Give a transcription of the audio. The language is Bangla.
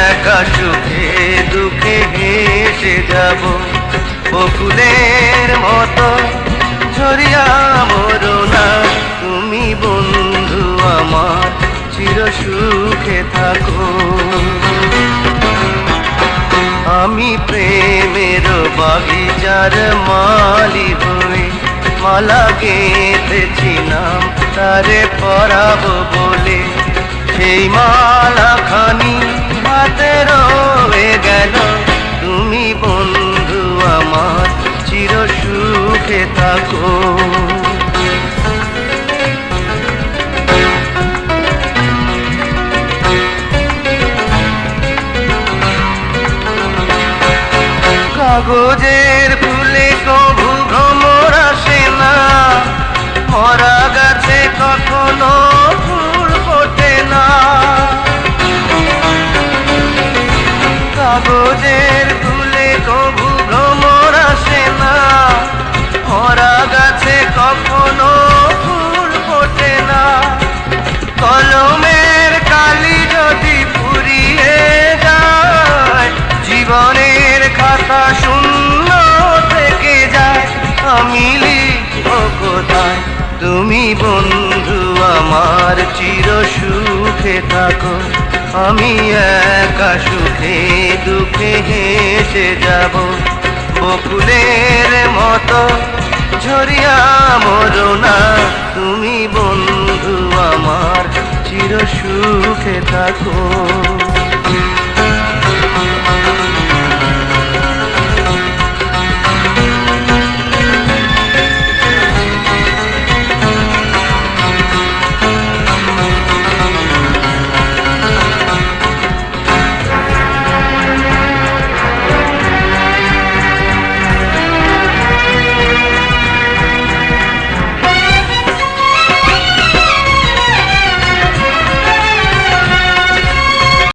একা সুখে দুঃখে হেসে যাব, বকুলের মতো ঝরিয়া মরো না। তুমি বন্ধু আমার চির সুখে থাকো। আমি প্রেমের বাগিচার মালি হয়ে মালা গেঁথেছি নাম তারে পরাবো বলে। সেই মালা খানি হাতে রয়ে গেল, তুমি বন্ধু আমার চির সুখে থাকো। কাগজের ফুলে কভু ভ্রমর আসে না, মরা গাছে কখনো ফুল ফোটে না। কাগজের ফুলে কভু ভ্রমর আসে না, মরা গাছে কখনো ফুল ফোটে না। কলমের কালি যদি ফুরিয়ে যায়, জীবনের খাতা শূন্য থেকে যায়। আমি লিখব কোথায়, তুমি বন্ধু আমার চির সুখে থাকো। আমি একা সুখে দুঃখে হেসে যাব, বকুলের মতো ঝরিয়া মরো না। তুমি বন্ধু আমার চির সুখে থাকো।